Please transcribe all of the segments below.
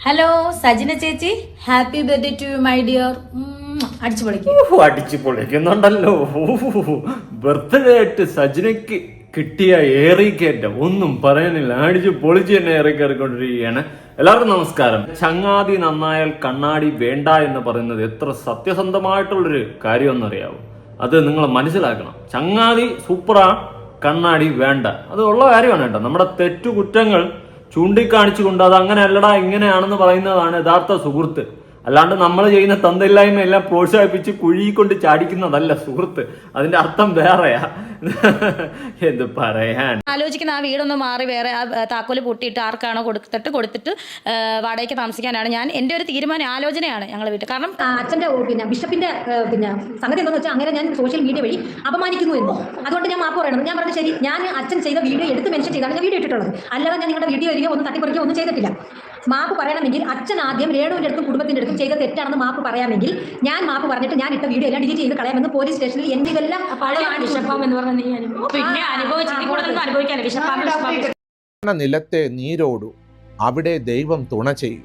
Hello Sajina ചേച്ചി, happy birthday to my dear. അടിച്ചു പൊളിക്കും. അടിച്ചു പൊളിക്കുന്നുണ്ടല്ലോ. ബർത്ത്ഡേ ആയിട്ട് സജിനയ്ക്ക് കിട്ടിയ ഏറിക്കയറ്റം ഒന്നും പറയാനില്ല. അടിച്ചു പൊളിച്ച് തന്നെ ഏറിക്കയറിക്കൊണ്ടിരിക്കുകയാണ്. എല്ലാവർക്കും നമസ്കാരം. ചങ്ങാതി നന്നായാൽ കണ്ണാടി വേണ്ട എന്ന് പറയുന്നത് എത്ര സത്യസന്ധമായിട്ടുള്ളൊരു കാര്യമെന്നറിയാവും. അത് നിങ്ങൾ മനസ്സിലാക്കണം. ചങ്ങാതി സൂപ്പറാ, കണ്ണാടി വേണ്ട, അത് ഉള്ള കാര്യമാണ് കേട്ടോ. നമ്മുടെ തെറ്റുകുറ്റങ്ങൾ ചൂണ്ടിക്കാണിച്ചുകൊണ്ട് അത് അങ്ങനെ അല്ലടാ ഇങ്ങനെയാണെന്ന് പറയുന്നതാണ് യഥാർത്ഥ സുഹൃത്ത്. അല്ലാണ്ട് നമ്മൾ ചെയ്യുന്ന തന്തയില്ലായ്മ എല്ലാം പ്രോത്സാഹിപ്പിച്ച് കുഴി കൊണ്ട് ചാടിക്കുന്നതല്ല സുഹൃത്ത്. അതിന്റെ അർത്ഥം വേറെയാ. എന്ത് പറയാൻ. ആലോചിക്കുന്ന ആ വീടൊന്ന് മാറി വേറെ ആ താക്കോല് പൊട്ടിയിട്ട് ആർക്കാണോ കൊടുത്തിട്ട് വാടകയ്ക്ക് താമസിക്കാനാണ് എൻ്റെ ഒരു തീരുമാനം, ആലോചനയാണ് ഞങ്ങൾ വീട്ടിൽ. കാരണം അച്ഛൻ്റെ ബിഷപ്പിന്റെ സംഗതി എന്താണെന്ന് വെച്ചാൽ അങ്ങനെ ഞാൻ സോഷ്യൽ മീഡിയ വഴി അപമാനിക്കുന്നു എന്ന്. അതുകൊണ്ട് ഞാൻ മാപ്പ് പറയണം. ഞാൻ പറഞ്ഞു ശരി, ഞാൻ അച്ഛൻ ചെയ്ത വീഡിയോ എടുത്ത് മെൻഷൻ ചെയ്താണ് ഞാൻ വീഡിയോ ഇട്ടിട്ടുള്ളത്. അല്ലാതെ ഞാൻ നിങ്ങളുടെ വീഡിയോ വരികയോ ഒന്നും തട്ടിപ്പറിക്കുകയോ ഒന്നും ചെയ്തിട്ടില്ല. മാപ്പ് പറയണമെങ്കിൽ അച്ഛൻ ആദ്യം രേണുവിൻ്റെ അടുത്തും കുടുംബത്തിൻ്റെ അടുത്തും ചെയ്ത തെറ്റാണെന്ന് മാപ്പ് പറയാമെങ്കിൽ ഞാൻ മാപ്പ് പറഞ്ഞിട്ട് ഞാൻ ഇട്ട വീഡിയോ എല്ലാം ഡിലീറ്റ് ചെയ്ത് കളയാമെന്ന് പോലീസ് സ്റ്റേഷനിൽ എൻ്റെ ഇതെല്ലാം വിഷപ്പം എന്ന് പറഞ്ഞാൽ പിന്നെ അനുഭവിച്ചു നിലത്തെ നീരോടു, അവിടെ ദൈവം തുണ ചെയ്യും.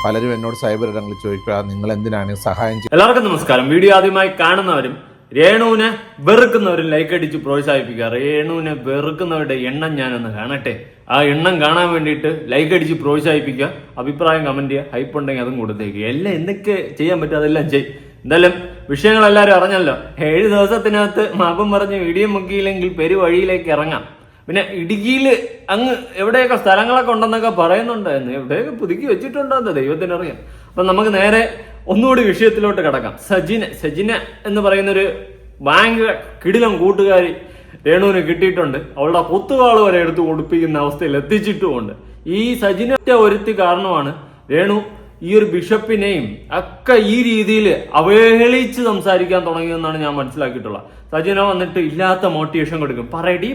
പലരും എന്നോട് സൈബർ ഇടങ്ങളിൽ ചോദിക്കുക, നിങ്ങൾ എന്തിനാണ് സഹായം ചെയ്യുന്നത്? എല്ലാവർക്കും നമസ്കാരം. വീഡിയോ ആദ്യമായി കാണുന്നവരും രേണുവിനെ വെറുക്കുന്നവരും ലൈക്ക് അടിച്ച് പ്രോത്സാഹിപ്പിക്കുക. രേണുവിനെ വെറുക്കുന്നവരുടെ എണ്ണം ഞാനൊന്ന് കാണട്ടെ. ആ എണ്ണം കാണാൻ വേണ്ടിയിട്ട് ലൈക്ക് അടിച്ച് പ്രോത്സാഹിപ്പിക്കുക. അഭിപ്രായം കമന്റ് ചെയ്യുക. ഹൈപ്പ് ഉണ്ടെങ്കിൽ അതും കൊടുത്തേക്കുക. എല്ലാം എന്തൊക്കെ ചെയ്യാൻ പറ്റും അതെല്ലാം ചെയ്യും. എന്തായാലും വിഷയങ്ങളെല്ലാവരും അറിഞ്ഞല്ലോ. 7 ദിവസത്തിനകത്ത് മാപം പറഞ്ഞ് വീഡിയോ മുക്കിയില്ലെങ്കിൽ പെരുവഴിയിലേക്ക് ഇറങ്ങാം. പിന്നെ ഇടുക്കിയിൽ അങ്ങ് എവിടെയൊക്കെ സ്ഥലങ്ങളൊക്കെ ഉണ്ടെന്നൊക്കെ പറയുന്നുണ്ടായിരുന്നു. എവിടെയൊക്കെ പുതുക്കി വെച്ചിട്ടുണ്ടോ ദൈവത്തിനറിയാം. അപ്പൊ നമുക്ക് നേരെ ഒന്നുകൂടി വിഷയത്തിലോട്ട് കിടക്കാം. സജിന എന്ന് പറയുന്നൊരു ബാങ്ക് കിടിലം കൂട്ടുകാരി രേണുവിന് കിട്ടിയിട്ടുണ്ട്. അവളുടെ കൊത്തുകാള് വരെ എടുത്ത് കൊടുപ്പിക്കുന്ന അവസ്ഥയിൽ എത്തിച്ചിട്ടുമുണ്ട്. ഈ സജിന ഒരുത്തി കാരണമാണ് രേണു ഈ ഒരു ബിഷപ്പിനെയും ഒക്കെ ഈ രീതിയിൽ അവഹേളിച്ച് സംസാരിക്കാൻ തുടങ്ങിയെന്നാണ് ഞാൻ മനസ്സിലാക്കിയിട്ടുള്ളത്. സജിന വന്നിട്ട് ഇല്ലാത്ത മോട്ടിവേഷൻ കൊടുക്കും. പറയടി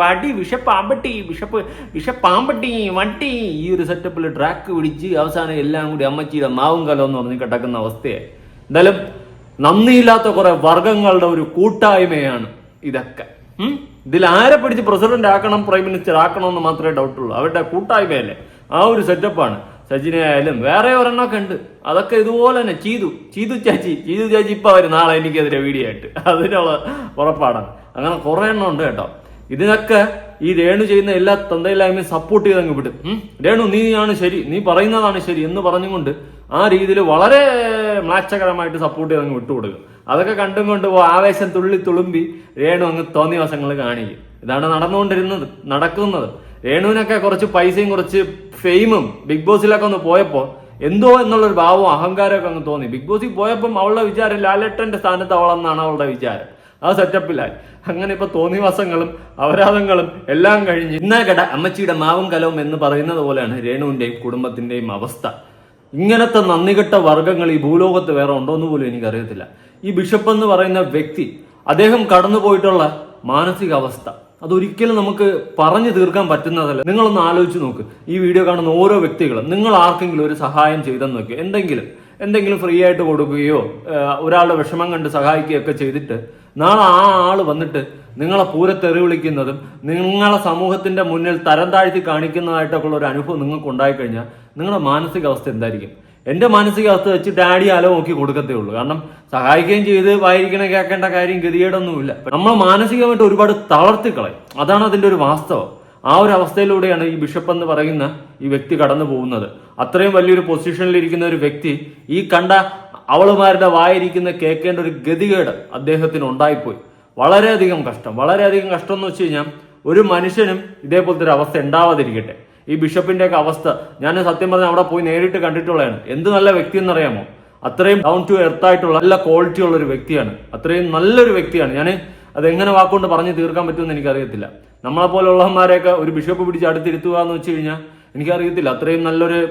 വാടി വിഷപ്പാമ്പട്ടി വിഷപ്പാമ്പട്ടി വണ്ടി. ഈ ഒരു സെറ്റപ്പിൽ ട്രാക്ക് പിടിച്ച് അവസാനം എല്ലാം കൂടി അമ്മച്ചിയുടെ മാവും കലം എന്ന് പറഞ്ഞ് കിടക്കുന്ന അവസ്ഥയായി. എന്തായാലും നന്ദിയില്ലാത്ത കുറെ വർഗങ്ങളുടെ ഒരു കൂട്ടായ്മയാണ് ഇതൊക്കെ. ഇതിൽ ആരെ പിടിച്ച് പ്രസിഡന്റ് ആക്കണം, പ്രൈം മിനിസ്റ്റർ ആക്കണം എന്ന് മാത്രമേ ഡൗട്ടുള്ളൂ. അവരുടെ കൂട്ടായ്മയല്ലേ, ആ ഒരു സെറ്റപ്പാണ്. സജിനയായാലും വേറെ ഒരെണ്ണമൊക്കെ ഉണ്ട്. അതൊക്കെ ഇതുപോലെ തന്നെ ചീതു ചാച്ചി ഇപ്പൊ വരും നാളെ എനിക്കെതിരെ വീഡിയോ ആയിട്ട്. അതിനുള്ള ഉറപ്പാടാണ്. അങ്ങനെ കുറെ എണ്ണം ഉണ്ട് കേട്ടോ. ഇതിനൊക്കെ ഈ രേണു ചെയ്യുന്ന എല്ലാ തന്തയില്ലായ്മയും സപ്പോർട്ട് ചെയ്തങ്ങ് വിടും. രേണു നീയാണ് ശരി, നീ പറയുന്നതാണ് ശരി എന്ന് പറഞ്ഞുകൊണ്ട് ആ രീതിയിൽ വളരെ മ്ലാച്ഛകരമായിട്ട് സപ്പോർട്ട് ചെയ്തങ്ങ് വിട്ടുകൊടുക്കും. അതൊക്കെ കണ്ടും കൊണ്ട് ആവേശം തുളുമ്പി രേണു അങ്ങ് തോന്നിയ വശങ്ങൾ കാണിക്കും. ഇതാണ് നടക്കുന്നത്. രേണുവിനൊക്കെ കുറച്ച് പൈസയും കുറച്ച് ഫെയിമും ബിഗ് ബോസിലൊക്കെ ഒന്ന് പോയപ്പോൾ എന്തോ എന്നുള്ളൊരു ഭാവവും അഹങ്കാരമൊക്കെ അങ്ങ് തോന്നി. ബിഗ് ബോസിൽ പോയപ്പം അവളുടെ വിചാരം ലാലേട്ടന്റെ സ്ഥാനത്ത് അവളെന്നാണ് അവളുടെ വിചാരം. ആ സെറ്റപ്പിലായി. അങ്ങനെ ഇപ്പൊ തോന്നിവാസങ്ങളും അപരാധങ്ങളും എല്ലാം കഴിഞ്ഞ് ഇന്നാ അമ്മച്ചിയുടെ മാവും കലവും എന്ന് പറയുന്നത് പോലെയാണ് രേണുവിന്റെയും കുടുംബത്തിന്റെയും അവസ്ഥ. ഇങ്ങനത്തെ നന്ദികെട്ട വർഗങ്ങൾ ഈ ഭൂലോകത്ത് വേറെ ഉണ്ടോന്ന് പോലും എനിക്കറിയത്തില്ല. ഈ ബിഷപ്പ് എന്ന് പറയുന്ന വ്യക്തി, അദ്ദേഹം കടന്നുപോയിട്ടുള്ള മാനസികാവസ്ഥ അതൊരിക്കലും നമുക്ക് പറഞ്ഞു തീർക്കാൻ പറ്റുന്നതല്ല. നിങ്ങളൊന്ന് ആലോചിച്ച് നോക്ക്. ഈ വീഡിയോ കാണുന്ന ഓരോ വ്യക്തികളും നിങ്ങൾ ആർക്കെങ്കിലും ഒരു സഹായം ചെയ്തെന്ന് നോക്കി, എന്തെങ്കിലും ഫ്രീ ആയിട്ട് കൊടുക്കുകയോ ഒരാളുടെ വിഷമം കണ്ട് സഹായിക്കുകയൊക്കെ ചെയ്തിട്ട് നാളെ ആ ആള് വന്നിട്ട് നിങ്ങളെ പൂരത്തെറി വിളിക്കുന്നതും നിങ്ങളെ സമൂഹത്തിന്റെ മുന്നിൽ തരം താഴ്ത്തി കാണിക്കുന്നതായിട്ടൊക്കെ ഉള്ള ഒരു അനുഭവം നിങ്ങൾക്ക് ഉണ്ടായിക്കഴിഞ്ഞാൽ നിങ്ങളുടെ മാനസികാവസ്ഥ എന്തായിരിക്കും? എന്റെ മാനസികാവസ്ഥ വെച്ച് ഡാഡി ആലോ നോക്കി കൊടുക്കത്തേ ഉള്ളൂ. കാരണം സഹായിക്കുകയും ചെയ്ത് വായിരിക്കണ കേൾക്കേണ്ട കാര്യം ഗതികേടൊന്നുമില്ല. നമ്മൾ മാനസികമായിട്ട് ഒരുപാട് തളർത്തിക്കളയും. അതാണ് അതിന്റെ ഒരു വാസ്തവം. ആ ഒരു അവസ്ഥയിലൂടെയാണ് ഈ ബിഷപ്പ് എന്ന് പറയുന്ന ഈ വ്യക്തി കടന്നു പോകുന്നത്. അത്രയും വലിയൊരു പൊസിഷനിൽ ഇരിക്കുന്ന ഒരു വ്യക്തി ഈ കണ്ട അവളുമാരുടെ വായിരിക്കുന്ന കേൾക്കേണ്ട ഒരു ഗതികേട് അദ്ദേഹത്തിന് ഉണ്ടായിപ്പോയി. വളരെയധികം കഷ്ടം എന്ന് വെച്ച് കഴിഞ്ഞാൽ ഒരു മനുഷ്യനും ഇതേപോലത്തെ ഒരു അവസ്ഥ ഉണ്ടാവാതിരിക്കട്ടെ. ഈ ബിഷപ്പിന്റെ ഒക്കെ അവസ്ഥ ഞാൻ സത്യം പറഞ്ഞാൽ അവിടെ പോയി നേരിട്ട് കണ്ടിട്ടുള്ളതാണ്. എന്ത് നല്ല വ്യക്തി എന്നറിയാമോ? അത്രയും ഡൗൺ ടു എർത്ത് ആയിട്ടുള്ള നല്ല ക്വാളിറ്റി ഉള്ള ഒരു വ്യക്തിയാണ്. അത്രയും നല്ലൊരു വ്യക്തിയാണ്. ഞാൻ അതെങ്ങനെ വാക്കുകൊണ്ട് പറഞ്ഞു തീർക്കാൻ പറ്റുമെന്ന് എനിക്കറിയത്തില്ല. നമ്മളെ പോലുള്ളവന്മാരെയൊക്കെ ഒരു ബിഷപ്പ് പിടിച്ച് അടുത്തിരുത്തുക എന്ന് വെച്ച് കഴിഞ്ഞാൽ എനിക്കറിയത്തില്ല. അത്രയും നല്ലൊരു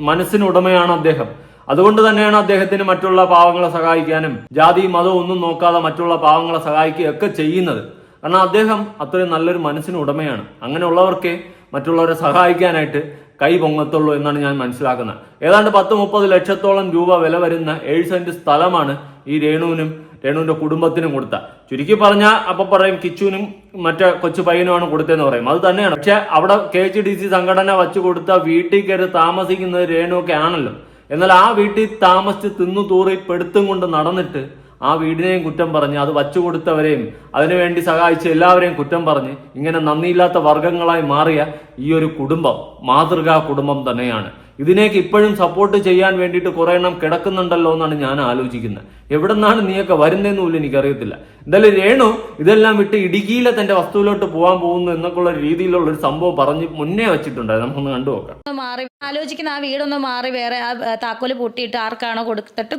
മനസ്സിന് ഉടമയാണ് അദ്ദേഹം. അതുകൊണ്ട് തന്നെയാണ് അദ്ദേഹത്തിന് മറ്റുള്ള പാവങ്ങളെ സഹായിക്കാനും ജാതിയും മതവും ഒന്നും നോക്കാതെ മറ്റുള്ള പാവങ്ങളെ സഹായിക്കുകയൊക്കെ ചെയ്യുന്നത്. കാരണം അദ്ദേഹം അത്രയും നല്ലൊരു മനസ്സിന് ഉടമയാണ്. അങ്ങനെയുള്ളവർക്കേ മറ്റുള്ളവരെ സഹായിക്കാനായിട്ട് കൈ പൊങ്ങത്തുള്ളൂ എന്നാണ് ഞാൻ മനസ്സിലാക്കുന്നത്. ഏതാണ്ട് 10-30 ലക്ഷത്തോളം രൂപ വില വരുന്ന 7 സെന്റ് സ്ഥലമാണ് ഈ രേണുവിനും രേണുവിന്റെ കുടുംബത്തിനും കൊടുത്ത. ചുരുക്കി പറഞ്ഞാൽ അപ്പൊ പറയും കിച്ചുവിനും മറ്റേ കൊച്ചു പയ്യനുമാണ് കൊടുത്തതെന്ന് പറയും. അത് തന്നെയാണ്. പക്ഷെ അവിടെ KHDC സംഘടന വച്ചു കൊടുത്ത വീട്ടിൽ കയറി താമസിക്കുന്നത് രേണുവൊക്കെ ആണല്ലോ. എന്നാൽ ആ വീട്ടിൽ താമസിച്ച് തിന്നു തൂറി പെടുത്തും കൊണ്ട് നടന്നിട്ട് ആ വീടിനെയും കുറ്റം പറഞ്ഞ്, അത് വച്ചു കൊടുത്തവരെയും അതിനുവേണ്ടി സഹായിച്ച എല്ലാവരെയും കുറ്റം പറഞ്ഞ് ഇങ്ങനെ നന്ദിയില്ലാത്ത വർഗങ്ങളായി മാറിയ ഈ ഒരു കുടുംബം മാതൃകാ കുടുംബം തന്നെയാണ്. ഇതിനേക്ക് ഇപ്പോഴും സപ്പോർട്ട് ചെയ്യാൻ വേണ്ടിയിട്ട് കുറെ എണ്ണം കിടക്കുന്നുണ്ടല്ലോ എന്നാണ് ഞാൻ ആലോചിക്കുന്നത്. എവിടെ നിന്നാണ് നീയൊക്കെ വരുന്നതെന്ന് പോലും എനിക്കറിയത്തില്ല. എന്തായാലും രേണു ഇതെല്ലാം വിട്ട് ഇടുക്കിയിലെ തന്റെ വസ്തുവിലോട്ട് പോകാൻ പോകുന്നു എന്നൊക്കെയുള്ള രീതിയിലുള്ള ഒരു സംഭവം പറഞ്ഞ് മുന്നേ വെച്ചിട്ടുണ്ടായിരുന്നു. നമുക്കൊന്ന് കണ്ടു നോക്കാം. മാറി ആലോചിക്കുന്ന ആ വീടൊന്ന് മാറി വേറെ ആ താക്കോല് പൂട്ടിയിട്ട് ആർക്കാണോ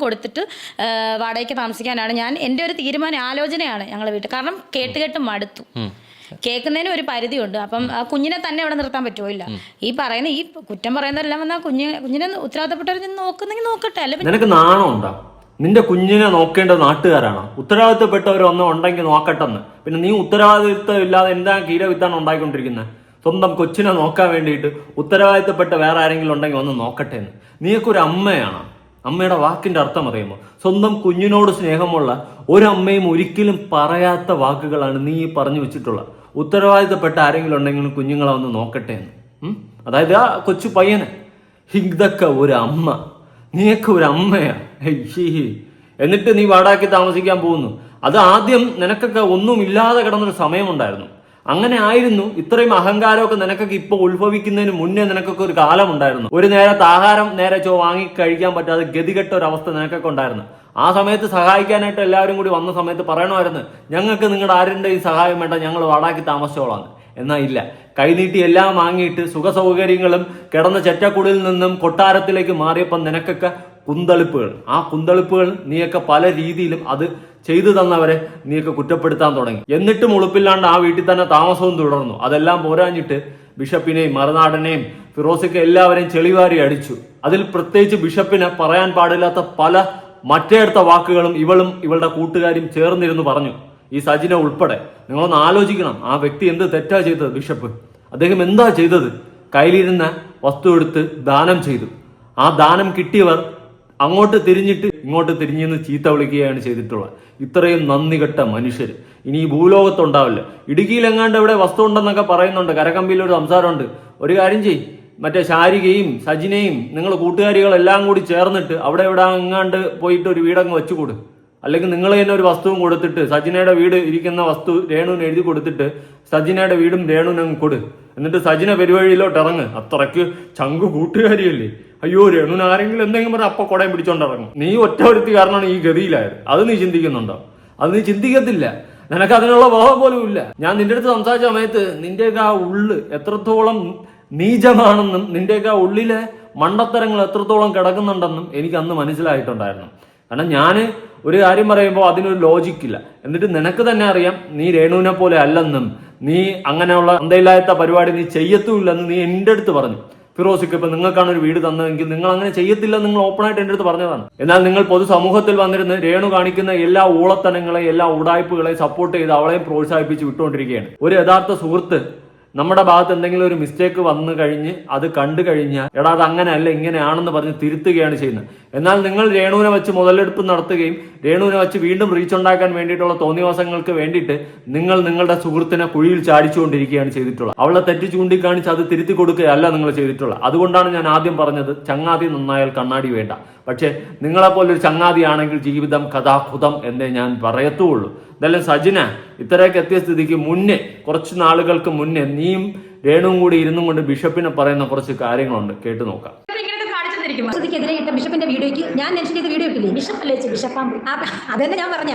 കൊടുത്തിട്ട് വാടകയ്ക്ക് താമസിക്കാനാണ് ഞാൻ എൻ്റെ ഒരു തീരുമാനം, ആലോചനയാണ് ഞങ്ങൾ വീട്ടിൽ. കാരണം കേട്ട് മടുത്തു. കേൾക്കുന്നതിന് ഒരു പരിധിയുണ്ട്. അപ്പം ആ കുഞ്ഞിനെ തന്നെ അവിടെ നിർത്താൻ പറ്റുമോ? ഇല്ല. ഈ പറയുന്ന ഈ കുറ്റം പറയുന്നതെല്ലാം വന്നാൽ കുഞ്ഞിനെ ഉത്തരവാദിത്തപ്പെട്ടവർ നോക്കുന്നെങ്കിൽ നോക്കട്ടെ. അല്ലെ നിനക്ക് നാണം ഉണ്ടോ? നിന്റെ കുഞ്ഞിനെ നോക്കേണ്ട നാട്ടുകാരാണോ? ഉത്തരവാദിത്തപ്പെട്ടവർ ഒന്നും ഉണ്ടെങ്കിൽ നോക്കട്ടെന്ന്. പിന്നെ നീ ഉത്തരവാദിത്വം ഇല്ലാതെ എന്താ കീരവിത്താണ് ഉണ്ടായിക്കൊണ്ടിരിക്കുന്നത്? സ്വന്തം കൊച്ചിനെ നോക്കാൻ വേണ്ടിയിട്ട് ഉത്തരവാദിത്തപ്പെട്ട വേറെ ആരെങ്കിലും ഉണ്ടെങ്കിൽ ഒന്ന് നോക്കട്ടെ എന്ന്. നീയൊക്കെ അമ്മയാണ്. അമ്മയുടെ വാക്കിന്റെ അർത്ഥം അറിയുമോ? സ്വന്തം കുഞ്ഞിനോട് സ്നേഹമുള്ള ഒരമ്മയും ഒരിക്കലും പറയാത്ത വാക്കുകളാണ് നീ പറഞ്ഞു വെച്ചിട്ടുള്ളത്. ഉത്തരവാദിത്തപ്പെട്ട ആരെങ്കിലും ഉണ്ടെങ്കിലും കുഞ്ഞുങ്ങളെ ഒന്ന് നോക്കട്ടെ എന്ന്. അതായത് ആ കൊച്ചു പയ്യന് ഇതൊക്കെ ഒരു അമ്മ, നീയൊക്കെ ഒരു അമ്മയാ. എന്നിട്ട് നീ വാടകയ്ക്ക് താമസിക്കാൻ പോകുന്നു. അത് ആദ്യം നിനക്കൊക്കെ ഒന്നുമില്ലാതെ കിടന്നൊരു സമയമുണ്ടായിരുന്നു. അങ്ങനെ ആയിരുന്നു. ഇത്രയും അഹങ്കാരമൊക്കെ നിനക്കൊക്കെ ഇപ്പൊ ഉത്ഭവിക്കുന്നതിന് മുന്നേ നിനക്കൊക്കെ ഒരു കാലമുണ്ടായിരുന്നു. ഒരു നേരത്തെ ആഹാരം നേരെ വാങ്ങി കഴിക്കാൻ പറ്റാതെ ഗതികെട്ട ഒരു അവസ്ഥ നിനക്കൊക്കെ ഉണ്ടായിരുന്നു. ആ സമയത്ത് സഹായിക്കാനായിട്ട് എല്ലാവരും കൂടി വന്ന സമയത്ത് പറയണമായിരുന്നു, ഞങ്ങൾക്ക് നിങ്ങളുടെ ആരുടെയും സഹായം വേണ്ട, ഞങ്ങൾ വാടാക്കി താമസിച്ചോളാം. എന്നാൽ ഇല്ല, കൈനീട്ടി എല്ലാം വാങ്ങിയിട്ട് സുഖ സൗകര്യങ്ങളും കിടന്ന ചെറ്റക്കുടിൽ നിന്നും കൊട്ടാരത്തിലേക്ക് മാറിയപ്പോൾ നിനക്കൊക്കെ കുന്തളിപ്പുകൾ. ആ കുന്തളിപ്പുകൾ നീയൊക്കെ പല രീതിയിലും അത് ചെയ്തു തന്നവരെ നീയൊക്കെ കുറ്റപ്പെടുത്താൻ തുടങ്ങി. എന്നിട്ടും ഉളുപ്പില്ലാണ്ട് ആ വീട്ടിൽ തന്നെ താമസവും തുടർന്നു. അതെല്ലാം പോരാഞ്ഞിട്ട് ബിഷപ്പിനെയും മറുനാടനെയും ഫിറോസിക്ക് എല്ലാവരെയും ചെളിവാരി അടിച്ചു. അതിൽ പ്രത്യേകിച്ച് ബിഷപ്പിനെ പറയാൻ പാടില്ലാത്ത പല മറ്റേടുത്ത വാക്കുകളും ഇവളും ഇവളുടെ കൂട്ടുകാരും ചേർന്നിരുന്നു പറഞ്ഞു. ഈ സജിന ഉൾപ്പെടെ. നിങ്ങളൊന്ന് ആലോചിക്കണം, ആ വ്യക്തി എന്ത് തെറ്റാ ചെയ്തത്? ബിഷപ്പ് അദ്ദേഹം എന്താ ചെയ്തത്? കയ്യിലിരുന്ന വസ്തു എടുത്ത് ദാനം ചെയ്തു. ആ ദാനം കിട്ടിയവർ അങ്ങോട്ട് തിരിഞ്ഞിട്ട് ഇങ്ങോട്ട് തിരിഞ്ഞെന്ന് ചീത്ത വിളിക്കുകയാണ് ചെയ്തിട്ടുള്ളത്. ഇത്രയും നന്ദി കെട്ട മനുഷ്യർ ഇനി ഈ ഭൂലോകത്തുണ്ടാവില്ല. ഇടുക്കിയിലെങ്ങാണ്ട് ഇവിടെ വസ്തു ഉണ്ടെന്നൊക്കെ പറയുന്നുണ്ട്. കരകമ്പിയിലൊരു സംസാരമുണ്ട്. ഒരു കാര്യം ചെയ്യും, മറ്റേ ശാരികയും സജിനയും നിങ്ങൾ കൂട്ടുകാരികളെല്ലാം കൂടി ചേർന്നിട്ട് അവിടെ ഇവിടെ എങ്ങാണ്ട് പോയിട്ട് ഒരു വീടങ്ങ് വെച്ചുകൂടും. അല്ലെങ്കിൽ നിങ്ങൾ തന്നെ ഒരു വസ്തുവും കൊടുത്തിട്ട് സജിനയുടെ വീട് ഇരിക്കുന്ന വസ്തു രേണുവിന് എഴുതി കൊടുത്തിട്ട് സജിനയുടെ വീടും രേണുവിനങ്ങ് കൊടു. എന്നിട്ട് സജിന പെരുവഴിയിലോട്ട് ഇറങ്ങ്. അത്രയ്ക്ക് ചങ്കു കൂട്ടുകാരിയല്ലേ. അയ്യോ രേണുവിന് ആരെങ്കിലും എന്തെങ്കിലും പറഞ്ഞാൽ അപ്പൊ കുടയും പിടിച്ചോണ്ടിറങ്ങും. നീ ഒറ്റ ഒരുത്തി കാരണമാണ് ഈ ഗതിയിലായത്. അത് നീ ചിന്തിക്കുന്നുണ്ടോ? അത് നീ ചിന്തിക്കത്തില്ല. നിനക്ക് അതിനുള്ള ബോധം പോലും ഇല്ല. ഞാൻ നിന്റെ അടുത്ത് സംസാരിച്ച സമയത്ത് നിന്റെയൊക്കെ ആ ഉള്ള് എത്രത്തോളം നീചമാണെന്നും നിന്റെയൊക്കെ ആ ഉള്ളിലെ മണ്ടത്തരങ്ങൾ എത്രത്തോളം കിടക്കുന്നുണ്ടെന്നും എനിക്ക് അന്ന് മനസ്സിലായിട്ടുണ്ടായിരുന്നു. കാരണം ഞാൻ ഒരു കാര്യം പറയുമ്പോൾ അതിനൊരു ലോജിക്കില്ല. എന്നിട്ട് നിനക്ക് തന്നെ അറിയാം നീ രേണുവിനെ പോലെ അല്ലെന്നും നീ അങ്ങനെയുള്ള അന്തയില്ലാത്ത പരിപാടി നീ ചെയ്യത്തുമില്ലെന്ന് നീ എൻ്റെ അടുത്ത് പറഞ്ഞു. ഫിറോസിക്ക് ഇപ്പൊ നിങ്ങൾക്കാണ് ഒരു വീട് തന്നതെങ്കിൽ നിങ്ങൾ അങ്ങനെ ചെയ്യത്തില്ല, നിങ്ങൾ ഓപ്പണായിട്ട് എൻ്റെ അടുത്ത് പറഞ്ഞതാണ്. എന്നാൽ നിങ്ങൾ പൊതുസമൂഹത്തിൽ വന്നിരുന്ന് രേണു കാണിക്കുന്ന എല്ലാ ഊളത്തനങ്ങളെയും എല്ലാ ഉടായ്പകളെയും സപ്പോർട്ട് ചെയ്ത് അവളെയും പ്രോത്സാഹിപ്പിച്ച് വിട്ടുകൊണ്ടിരിക്കുകയാണ്. ഒരു യഥാർത്ഥ സുഹൃത്ത് നമ്മുടെ ഭാഗത്ത് എന്തെങ്കിലും ഒരു മിസ്റ്റേക്ക് വന്നു കഴിഞ്ഞ് അത് കണ്ടു കഴിഞ്ഞാൽ എടാ അത് അങ്ങനെയല്ല ഇങ്ങനെയാണെന്ന് പറഞ്ഞ് തിരുത്തുകയാണ് ചെയ്യുന്നത്. എന്നാൽ നിങ്ങൾ രേണുവിനെ വെച്ച് മുതലെടുപ്പ് നടത്തുകയും രേണുവിനെ വെച്ച് വീണ്ടും റീച്ച് ഉണ്ടാക്കാൻ വേണ്ടിയിട്ടുള്ള തോന്നിവാസങ്ങൾക്ക് വേണ്ടിയിട്ട് നിങ്ങൾ നിങ്ങളുടെ സുഹൃത്തിനെ കുഴിയിൽ ചാടിച്ചുകൊണ്ടിരിക്കുകയാണ് ചെയ്തിട്ടുള്ളത്. അവളെ തെറ്റ് ചൂണ്ടിക്കാണിച്ച് അത് തിരുത്തി കൊടുക്കുകയല്ല നിങ്ങൾ ചെയ്തിട്ടുള്ളത്. അതുകൊണ്ടാണ് ഞാൻ ആദ്യം പറഞ്ഞത് ചങ്ങാതി നന്നായാൽ കണ്ണാടി വേണ്ട. പക്ഷേ നിങ്ങളെപ്പോലൊരു ചങ്ങാതിയാണെങ്കിൽ ജീവിതം കഥാഹുതം എന്നേ ഞാൻ പറയത്തുള്ളൂ. എന്തായാലും സജിന ഇത്രയൊക്കെ എത്തിയ സ്ഥിതിക്ക് മുന്നേ കുറച്ച് നാളുകൾക്ക് മുന്നേ നീയും രേണുവും കൂടി ഇരുന്നും കൊണ്ട് ബിഷപ്പിനെ പറയുന്ന കുറച്ച് കാര്യങ്ങളുണ്ട്, കേട്ടു നോക്കാം. െതിരെ ഇട്ട ബിഷപ്പിന്റെ വീഡിയോയ്ക്ക് ഞാൻ മെൻഷൻ ചെയ്ത വീഡിയോ ഇട്ടില്ലേ, ബിഷപ്പല്ലേ ബിഷപ്പാമ്പ്, അതന്നെ ഞാൻ പറഞ്ഞ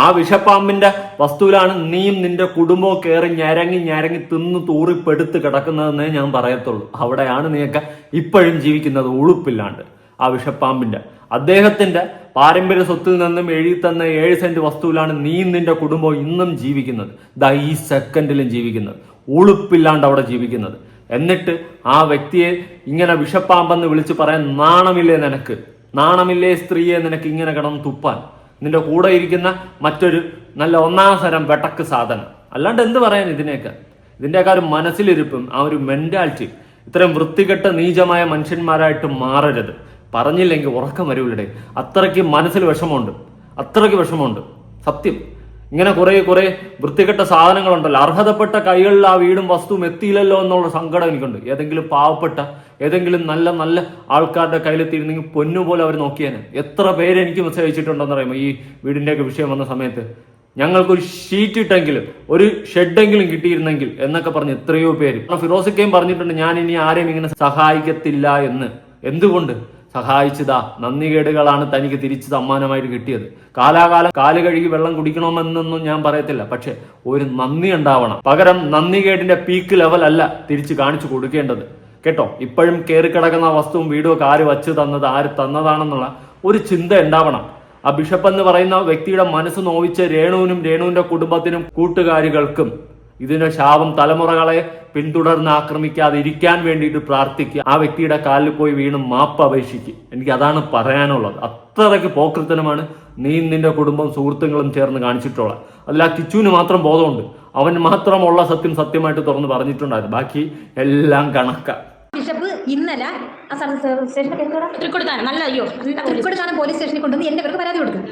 ആ വിഷപ്പാമ്പിന്റെ വസ്തുവിലാണ് നീയും നിന്റെ കുടുംബവും കയറി ഞരങ്ങി തിന്നു തൂറിപ്പെടുത്ത് കിടക്കുന്നതെന്നേ ഞാൻ പറയത്തുള്ളൂ. അവിടെയാണ് നീയൊക്കെ ഇപ്പോഴും ജീവിക്കുന്നത് ഉളുപ്പില്ലാണ്ട്. ആ വിഷപ്പാമ്പിന്റെ അദ്ദേഹത്തിന്റെ പാരമ്പര്യ സ്വത്തിൽ നിന്നും എഴുതി തന്ന 7 സെന്റ് വസ്തുവിലാണ് നീയും നിന്റെ കുടുംബവും ഇന്നും ജീവിക്കുന്നത്. ഈ സെക്കൻഡിലും ജീവിക്കുന്നത് ഉളുപ്പില്ലാണ്ട് അവിടെ ജീവിക്കുന്നത്. എന്നിട്ട് ആ വ്യക്തിയെ ഇങ്ങനെ വിഷപ്പാമ്പെന്ന് വിളിച്ച് പറയാൻ നാണമില്ലേ നിനക്ക്? നാണമില്ലേ സ്ത്രീയെ നിനക്ക് ഇങ്ങനെ കിടന്ന് തുപ്പാൻ? നിന്റെ കൂടെ ഇരിക്കുന്ന മറ്റൊരു നല്ല ഒന്നാം തരം വെട്ടക്ക് സാധനം. അല്ലാണ്ട് എന്ത് പറയാൻ ഇതിന്റെയൊക്കെ ഒരു മനസ്സിലിരിപ്പും ആ ഒരു മെന്റാലിറ്റി. ഇത്രയും വൃത്തികെട്ട നീചമായ മനുഷ്യന്മാരായിട്ട് മാറരുത്. പറഞ്ഞില്ലെങ്കിൽ ഉറക്കം വരൂലേ. അത്രയ്ക്ക് മനസ്സിൽ വിഷമമുണ്ട്. അത്രയ്ക്ക് വിഷമമുണ്ട് സത്യം. ഇങ്ങനെ കുറെ വൃത്തികെട്ട സാധനങ്ങളുണ്ടല്ലോ, അർഹതപ്പെട്ട കൈകളിൽ ആ വീടും വസ്തുവും എത്തിയില്ലല്ലോ എന്നുള്ള സങ്കടം എനിക്കുണ്ട്. ഏതെങ്കിലും പാവപ്പെട്ട ഏതെങ്കിലും നല്ല നല്ല ആൾക്കാരുടെ കയ്യിലെത്തിയിരുന്നെങ്കിൽ പൊന്നുപോലെ അവർ നോക്കിയേനെ. എത്ര പേര് എനിക്ക് മെസ്സേജ് അയച്ചിട്ടുണ്ടെന്ന് അറിയുമോ ഈ വീടിന്റെയൊക്കെ വിഷയം വന്ന സമയത്ത്? ഞങ്ങൾക്കൊരു ഷീറ്റ് ഇട്ടെങ്കിലും ഒരു ഷെഡെങ്കിലും കിട്ടിയിരുന്നെങ്കിൽ എന്നൊക്കെ പറഞ്ഞ് എത്രയോ പേര്. ഫിറോസിക്കയും പറഞ്ഞിട്ടുണ്ട് ഞാൻ ഇനി ആരെയും ഇങ്ങനെ സഹായിക്കത്തില്ല എന്ന്. എന്തുകൊണ്ട്? സഹായിച്ചതാ നന്ദികേടുകളാണ് തനിക്ക് തിരിച്ച് സമ്മാനമായിട്ട് കിട്ടിയത്. കാലാകാലം കാല് കഴുകി വെള്ളം കുടിക്കണമെന്നൊന്നും ഞാൻ പറയത്തില്ല, പക്ഷെ ഒരു നന്ദി ഉണ്ടാവണം. പകരം നന്ദികേടിന്റെ പീക്ക് ലെവൽ അല്ല തിരിച്ച് കാണിച്ചു കൊടുക്കേണ്ടത് കേട്ടോ. ഇപ്പോഴും കയറിക്കിടക്കുന്ന വസ്തുവും വീടും ഒക്കെ ആര് വച്ച് തന്നത്, ആര് തന്നതാണെന്നുള്ള ഒരു ചിന്ത ഉണ്ടാവണം. ആ ബിഷപ്പ് എന്ന് പറയുന്ന വ്യക്തിയുടെ മനസ്സ് നോവിച്ച രേണുവിനും രേണുവിന്റെ കുടുംബത്തിനും കൂട്ടുകാരികൾക്കും ഇതിന്റെ ശാപം തലമുറകളെ പിന്തുടർന്ന് ആക്രമിക്കാതിരിക്കാൻ വേണ്ടിയിട്ട് പ്രാർത്ഥിക്കുക. ആ വ്യക്തിയുടെ കാലിൽ പോയി വീണ് മാപ്പ് അപേക്ഷിക്കുക. എനിക്ക് അതാണ് പറയാനുള്ളത്. അത്രയ്ക്ക് പോക്രിത്തനമാണ് നീ നിന്റെ കുടുംബം സുഹൃത്തുക്കളും ചേർന്ന് കാണിച്ചിട്ടുള്ളത്. അതിൽ ആ കിച്ചുവിന് മാത്രം ബോധമുണ്ട്. അവൻ മാത്രമുള്ള സത്യം സത്യമായിട്ട് തുറന്ന് പറഞ്ഞിട്ടുണ്ടായിരുന്നു. ബാക്കി എല്ലാം കണക്കാ. ബിഷപ്പ് ഇന്നലെ ആ സ്റ്റേഷനിൽ തൃക്കൊടുത്താനം പോലീസ് സ്റ്റേഷനിൽ കൊണ്ടുവന്ന് എൻ്റെ പേർക്ക് പരാതി കൊടുക്കും.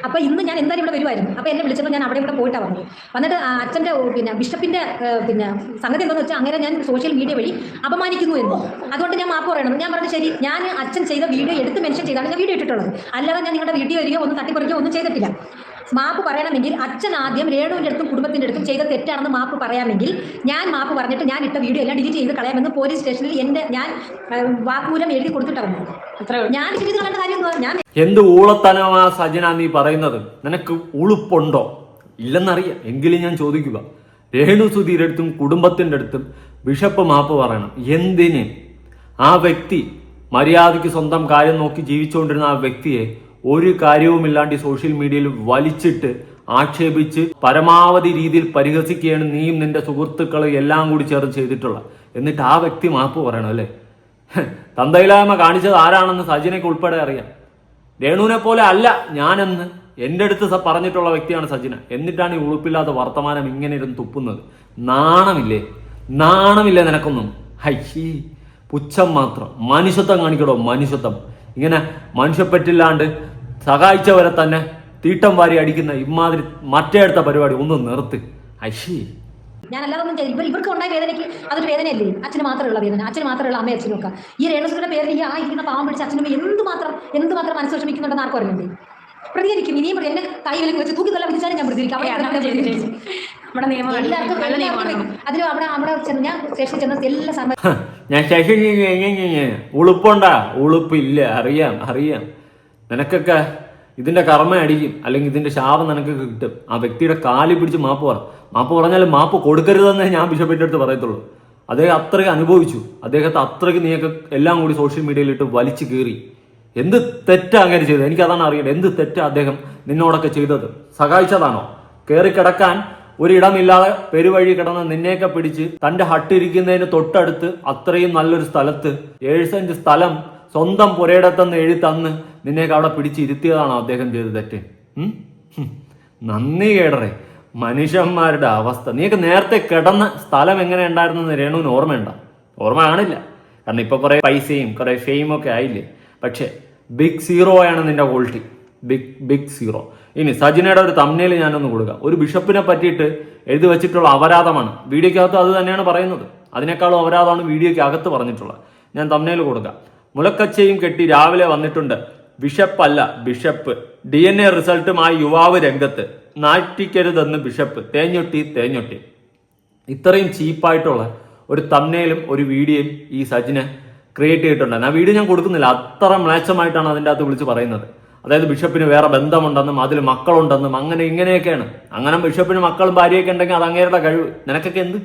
അപ്പോൾ ഇന്ന് ഞാൻ എന്തായാലും ഇവിടെ വരുമായിരുന്നു. അപ്പോൾ എന്നെ വിളിച്ചപ്പോൾ ഞാൻ അവിടെ ഇവിടെ പോയിട്ടാണ് വന്നത്. വന്നിട്ട് അച്ഛൻ്റെ ബിഷപ്പിൻ്റെ സംഗതി എന്താണെന്ന് വെച്ചാൽ അങ്ങനെ ഞാൻ സോഷ്യൽ മീഡിയ വഴി അപമാനിക്കുന്നു എന്ന്. അതുകൊണ്ട് ഞാൻ മാപ്പ് പറയണം. ഞാൻ പറഞ്ഞു ശരി, ഞാൻ അച്ഛൻ ചെയ്ത വീഡിയോ എടുത്ത് മെൻഷൻ ചെയ്താണ് ഞാൻ വീഡിയോ ഇട്ടിട്ടുള്ളത്. അല്ലാതെ ഞാൻ നിങ്ങളുടെ വീഡിയോ വരികയോ ഒന്നും തട്ടിപ്പറിക്കുകയോ ഒന്നും ചെയ്തിട്ടില്ല. മാപ്പ് പറയണമെങ്കിൽ അച്ഛൻ ആദ്യം രേണുവിൻ്റെ അടുത്തും കുടുംബത്തിൻ്റെ അടുത്തും ചെയ്ത തെറ്റാണെന്ന് മാപ്പ് പറയാമെങ്കിൽ ഞാൻ മാപ്പ് പറഞ്ഞിട്ട് ഞാൻ ഇട്ട വീഡിയോ എല്ലാം ഡിലീറ്റ് ചെയ്ത് കളയാമെന്ന് പോലീസ് സ്റ്റേഷനിൽ ഞാൻ വാക്മൂലം എഴുതി കൊടുത്തിട്ടാണ്. ഞാൻ ചെയ്ത് കളയേണ്ട കാര്യം ഞാൻ എന്ത് ഊളത്തനമാ സജന നീ പറയുന്നത്? നിനക്ക് ഉളുപ്പുണ്ടോ? ഇല്ലെന്നറിയാം, എങ്കിലും ഞാൻ ചോദിക്കുക. രേണു സുധീരുടെ അടുത്തും കുടുംബത്തിന്റെ അടുത്തും ബിഷപ്പ് മാപ്പ് പറയണം. എന്തിന്? ആ വ്യക്തി മര്യാദയ്ക്ക് സ്വന്തം കാര്യം നോക്കി ജീവിച്ചുകൊണ്ടിരുന്ന ആ വ്യക്തിയെ ഒരു കാര്യവുമില്ലാണ്ട് സോഷ്യൽ മീഡിയയിൽ വലിച്ചിട്ട് ആക്ഷേപിച്ച് പരമാവധി രീതിയിൽ പരിഹസിക്കുകയാണ് നീയും നിന്റെ സുഹൃത്തുക്കളും എല്ലാം കൂടി ചേർന്ന് ചെയ്തിട്ടുള്ളത്. എന്നിട്ട് ആ വ്യക്തി മാപ്പ് പറയണം അല്ലേ? തന്തയിലായ്മ കാണിച്ചത് ആരാണെന്ന് സജിനയ്ക്ക് ഉൾപ്പെടെ അറിയാം. രേണുവിനെ പോലെ അല്ല ഞാനെന്ന് എൻ്റെ അടുത്ത് പറഞ്ഞിട്ടുള്ള വ്യക്തിയാണ് സജിന. എന്നിട്ടാണ് ഈ ഉളുപ്പില്ലാത്ത വർത്തമാനം ഇങ്ങനെ ഇരുന്ന് തുപ്പുന്നത്. നാണമില്ലേ? നാണമില്ലേ നിനക്കൊന്നും? ഹൈ, പുച്ഛം മാത്രം. മനുഷ്യത്വം കാണിക്കടോ, മനുഷ്യത്വം. ഇങ്ങനെ മനുഷ്യപ്പറ്റില്ലാണ്ട് സഹായിച്ചവരെ തന്നെ തീട്ടം വാരി അടിക്കുന്ന ഇമാതിരി മറ്റേ അടുത്ത പരിപാടി ഒന്ന് നിർത്ത്. ഐഷി, ഞാൻ അല്ലാതെ ഒന്നും ചെയ്തു. ഇവർക്ക് ഉണ്ടായ വേദനയ്ക്ക് അതൊരു വേദനയല്ലേ? അച്ഛന് മാത്രമുള്ള വേദന, അച്ഛന് മാത്രമുള്ള അമ്മയും അച്ഛനും ഒക്കെ. ഈ രേണുസുരുടെ പേരിൽ ഈ ഇരിക്കുന്ന പാവം പിടിച്ച അച്ഛനും എന്തുമാത്രം മനസ്സ് വിഷമിക്കുന്നുണ്ടെന്ന് ആർക്കും അറിയണ്ടേ? പ്രതികരിക്കും. ഇനിയും എന്നെ കൈ വിലക്ക് വെച്ച് തൂക്കി തല്ല വിധിച്ചാലും ഞാൻ പ്രതികരിക്കും. അതിലും അവിടെ ചെന്ന് ഞാൻ സ്റ്റേഷനിൽ ചെന്ന എല്ലാ സമയം ഞാൻ സ്റ്റേഷനിൽ ഉളുപ്പുണ്ടാ? ഉളുപ്പില്ല. അറിയാം. നിനക്കൊക്കെ ഇതിന്റെ കർമ്മ അടിക്കും, അല്ലെങ്കിൽ ഇതിന്റെ ശാപം നിനക്കൊക്കെ കിട്ടും. ആ വ്യക്തിയുടെ കാലിൽ പിടിച്ച് മാപ്പ് പറഞ്ഞാൽ മാപ്പ് കൊടുക്കരുതെന്നേ ഞാൻ ബിഷപ്പിന്റെ അടുത്ത് പറയത്തുള്ളൂ. അദ്ദേഹം അത്രയ്ക്ക് അനുഭവിച്ചു. അദ്ദേഹത്തെ അത്രയ്ക്ക് നീയൊക്കെ എല്ലാം കൂടി സോഷ്യൽ മീഡിയയിലിട്ട് വലിച്ചു കീറി. എന്ത് തെറ്റാ അങ്ങനെ ചെയ്തത്? എനിക്കതാണ് അറിയേണ്ടത്. എന്ത് തെറ്റാ അദ്ദേഹം നിന്നോടൊക്കെ ചെയ്തത്? സഹായിച്ചതാണോ? കയറി കിടക്കാൻ ഒരിടമില്ലാതെ പെരുവഴി കിടന്ന് നിന്നെയൊക്കെ പിടിച്ച് തന്റെ ഹട്ടിരിക്കുന്നതിന് തൊട്ടടുത്ത് അത്രയും നല്ലൊരു സ്ഥലത്ത് 7 സെന്റ് സ്ഥലം സ്വന്തം പുരയിടത്തെന്ന് എഴുതി തന്ന് നിന്നെയൊക്കെ അവിടെ പിടിച്ചിരുത്തിയതാണോ അദ്ദേഹം ചെയ്ത് തെറ്റ്? നന്ദി കേടറേ മനുഷ്യന്മാരുടെ അവസ്ഥ. നീയൊക്കെ നേരത്തെ കിടന്ന സ്ഥലം എങ്ങനെ ഉണ്ടായിരുന്നെന്ന് രേണുവിന് ഓർമ്മയുണ്ടോ? ഓർമ്മ കാണില്ല. കാരണം ഇപ്പൊ കുറെ പൈസയും കുറെ ഫെയിമും ഒക്കെ ആയില്ലേ. പക്ഷെ ബിഗ് സീറോ ആണ് നിന്റെ ക്വാളിറ്റി. Big zero. ഇനി സജിനയുടെ ഒരു തമ്മിൽ ഞാനൊന്ന് കൊടുക്കാം. ഒരു ബിഷപ്പിനെ പറ്റിയിട്ട് എഴുതി വെച്ചിട്ടുള്ള അപരാധമാണ്. വീഡിയോക്കകത്ത് അത് തന്നെയാണ് പറയുന്നത്. അതിനേക്കാളും അപരാധമാണ് വീഡിയോയ്ക്ക് അകത്ത് പറഞ്ഞിട്ടുള്ളത്. ഞാൻ തമ്മിൽ കൊടുക്കാം. മുലക്കച്ചയും കെട്ടി രാവിലെ വന്നിട്ടുണ്ട്. ബിഷപ്പല്ല ബിഷപ്പ്. DNA റിസൾട്ടുമായി യുവാവ് രംഗത്ത്. നാറ്റിക്കരുതെന്ന് ബിഷപ്പ്. തേഞ്ഞൊട്ടി. ഇത്രയും ചീപ്പായിട്ടുള്ള ഒരു തമ്മിലും ഒരു വീഡിയോയും ഈ സജിന് ക്രിയേറ്റ് ചെയ്തിട്ടുണ്ട്. ആ വീഡിയോ ഞാൻ കൊടുക്കുന്നില്ല. അത്ര മ്ലേച്ഛമായിട്ടാണ് അതിൻ്റെ അകത്ത് വിളിച്ച് പറയുന്നത്. അതായത് ബിഷപ്പിന് വേറെ ബന്ധമുണ്ടെന്നും അതിൽ മക്കളുണ്ടെന്നും അങ്ങനെ ഇങ്ങനെയൊക്കെയാണ്. അങ്ങനെ ബിഷപ്പിന് മക്കളും ഭാര്യയൊക്കെ ഉണ്ടെങ്കിൽ അത് അങ്ങേരുടെ കഴിവ്. നിനക്കൊക്കെ എന്ത്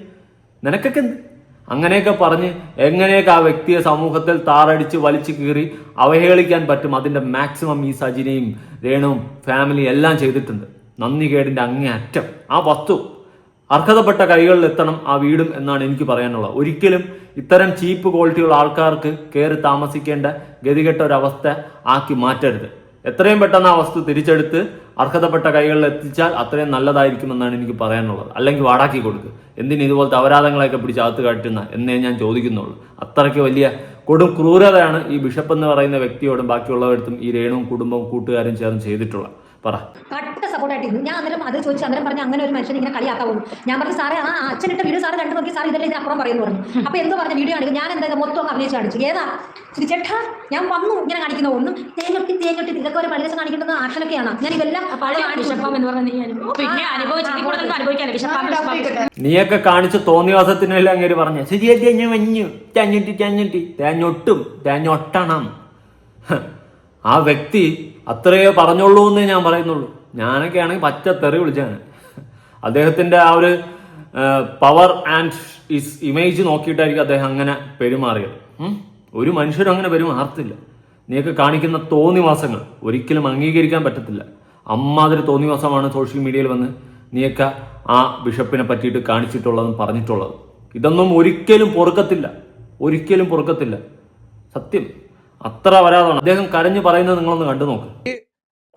അങ്ങനെയൊക്കെ പറഞ്ഞ് എങ്ങനെയൊക്കെ ആ വ്യക്തിയെ സമൂഹത്തിൽ താറടിച്ച് വലിച്ചു കീറി അവഹേളിക്കാൻ പറ്റും, അതിന്റെ മാക്സിമം ഈ സജിനയും രേണുവും ഫാമിലി എല്ലാം ചെയ്തിട്ടുണ്ട്. നന്ദി കേടിന്റെ അങ്ങേ അറ്റം. ആ വസ്തു അർഹതപ്പെട്ട കൈകളിൽ എത്തണം, ആ വീടും എന്നാണ് എനിക്ക് പറയാനുള്ളത്. ഒരിക്കലും ഇത്തരം ചീപ്പ് ക്വാളിറ്റിയുള്ള ആൾക്കാർക്ക് കയറി താമസിക്കേണ്ട ഗതികെട്ട ഒരവസ്ഥ ആക്കി മാറ്റരുത്. എത്രയും പെട്ടെന്ന് ആ വസ്തു തിരിച്ചെടുത്ത് അർഹതപ്പെട്ട കൈകളിൽ എത്തിച്ചാൽ അത്രയും നല്ലതായിരിക്കുമെന്നാണ് എനിക്ക് പറയാനുള്ളത്. അല്ലെങ്കിൽ വാടാക്കി കൊടുക്കുക. എന്തിന് ഇതുപോലത്തെ അപരാധങ്ങളെയൊക്കെ പിടിച്ച് അകത്ത് കാട്ടുന്ന എന്നേ ഞാൻ ചോദിക്കുന്നുള്ളൂ. അത്രയ്ക്ക് വലിയ കൊടും ക്രൂരതയാണ് ഈ ബിഷപ്പ് എന്ന് പറയുന്ന വ്യക്തിയോടും ബാക്കിയുള്ളവരടുത്തും ഈ രേണുവും കുടുംബവും കൂട്ടുകാരും ചേർന്ന് ചെയ്തിട്ടുള്ളത്. പറ. കട്ട സപ്പോർട്ടായിട്ടിരുന്നു. ഞാൻ അന്നേരം അത് ചോദിച്ചു. അന്നേരം പറഞ്ഞു അങ്ങനെ ഒരു മനുഷ്യൻ ഇങ്ങനെ കളിയാക്കാവുന്നു. ഞാൻ പറഞ്ഞു സാറേ ആ അച്ഛനിട്ട വീഡിയോ സാറ് കണ്ടു നോക്കി, സാർ ഇതെല്ലാം ഇതിനപ്പുറം പറയുന്നു പറഞ്ഞു. അപ്പോൾ എന്തോ പറഞ്ഞ വീഡിയോ കാണിക്കും. ഞാൻ എന്താ മൊത്തം അഭിനയിച്ച് കാണിച്ചു. ഏതാ ശ്രീ ചേട്ടാ ഞാൻ വന്നു ഇങ്ങനെ കാണിക്കുന്ന ഒന്നും തേങ്ങൊട്ടി ഇതൊക്കെ ഒരു പള്ളിവശം കാണിക്കുന്ന ആക്ഷനൊക്കെയാണ്. ഞാൻ ഇതെല്ലാം നീയൊക്കെ കാണിച്ച തോന്നിവാസത്തിനെല്ലാം അങ്ങനെ പറഞ്ഞു ശരിയായിട്ട് ഞാൻ വഞ്ഞു തേഞ്ഞൊട്ടും തേഞ്ഞൊട്ടണം. ആ വ്യക്തി അത്രയേ പറഞ്ഞുള്ളൂ എന്നേ ഞാൻ പറയുന്നുള്ളൂ. ഞാനൊക്കെ ആണെങ്കിൽ പച്ച തെറി വിളിച്ചാണ്. അദ്ദേഹത്തിന്റെ ആ ഒരു പവർ ആൻഡ് ഇമേജ് നോക്കിയിട്ടായിരിക്കും അദ്ദേഹം അങ്ങനെ പെരുമാറിയത്. ഒരു മനുഷ്യരും അങ്ങനെ പെരുമാറത്തില്ല. നീയൊക്കെ കാണിക്കുന്ന തോന്നിവാസങ്ങൾ ഒരിക്കലും അംഗീകരിക്കാൻ പറ്റത്തില്ല. അമ്മാതിരി തോന്നിവാസമാണ് സോഷ്യൽ മീഡിയയിൽ വന്ന് നീയൊക്കെ ആ ബിഷപ്പിനെ പറ്റിയിട്ട് കാണിച്ചിട്ടുള്ളതും പറഞ്ഞിട്ടുള്ളതും. ഇതൊന്നും ഒരിക്കലും പൊറുക്കത്തില്ല. സത്യം അത്ര വരാതാണ്. അദ്ദേഹം കരഞ്ഞു പറയുന്നത് നിങ്ങളൊന്ന് കണ്ടു നോക്ക്. ഈ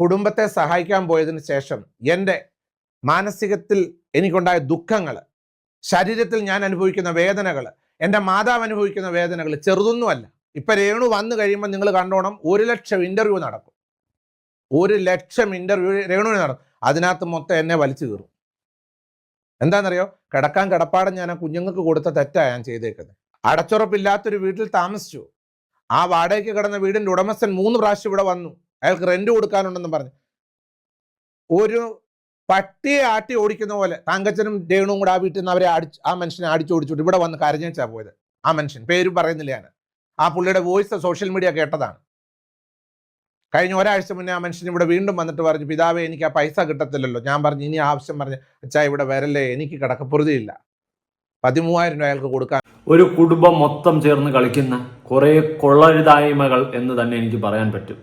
കുടുംബത്തെ സഹായിക്കാൻ പോയതിന് ശേഷം എൻ്റെ മാനസികത്തിൽ എനിക്കുണ്ടായ ദുഃഖങ്ങൾ, ശരീരത്തിൽ ഞാൻ അനുഭവിക്കുന്ന വേദനകൾ, എൻ്റെ മാതാവ് അനുഭവിക്കുന്ന വേദനകൾ ചെറുതൊന്നുമല്ല. ഇപ്പം രേണു വന്നു കഴിയുമ്പോൾ നിങ്ങൾ കണ്ടോണം 1,00,000 ഇൻ്റർവ്യൂ നടക്കും. 1,00,000 ഇൻ്റർവ്യൂ രേണുവിന് നടക്കും. അതിനകത്ത് മൊത്തം എന്നെ വലിച്ചു കീറും. എന്താണെന്നറിയോ? കിടക്കാൻ കിടപ്പാടം ഞാൻ ആ കുഞ്ഞുങ്ങൾക്ക് കൊടുത്ത തെറ്റാണ് ഞാൻ ചെയ്തേക്കുന്നത്. അടച്ചുറപ്പില്ലാത്തൊരു വീട്ടിൽ താമസിച്ചു. ആ വാടകയ്ക്ക് കിടന്ന വീടിൻ്റെ ഉടമസ്ഥൻ 3 പ്രാവശ്യം ഇവിടെ വന്നു. അയാൾക്ക് റെന്റ് കൊടുക്കാനുണ്ടെന്ന് പറഞ്ഞു. ഒരു പട്ടിയെ ആട്ടി ഓടിക്കുന്ന പോലെ തങ്കച്ചനും രേണുവും കൂടെ ആ വീട്ടിൽ നിന്ന് ആ മനുഷ്യനെ അടിച്ചോടിച്ചിട്ട് ഇവിടെ വന്ന് കരഞ്ഞേച്ചാ പോയത്. ആ മനുഷ്യൻ പേര് പറയുന്നില്ല ഞാൻ. ആ പുള്ളിയുടെ വോയിസ് സോഷ്യൽ മീഡിയ കേട്ടതാണ്. കഴിഞ്ഞ ഒരാഴ്ച മുന്നേ ആ മനുഷ്യൻ ഇവിടെ വീണ്ടും വന്നിട്ട് പറഞ്ഞു, പിതാവേ എനിക്ക് ആ പൈസ കിട്ടത്തില്ലല്ലോ. ഞാൻ പറഞ്ഞു ഇനി ആവശ്യം പറഞ്ഞ് അച്ഛാ ഇവിടെ വരല്ലേ, എനിക്ക് കിടക്കപ്പൊറുതിയില്ല. 13,000 രൂപ അയാൾക്ക് കൊടുക്കാൻ. ഒരു കുടുംബം മൊത്തം ചേർന്ന് കളിക്കുന്ന കുറേ കൊള്ളരുതായ്മകൾ എന്ന് തന്നെ എനിക്ക് പറയാൻ പറ്റും.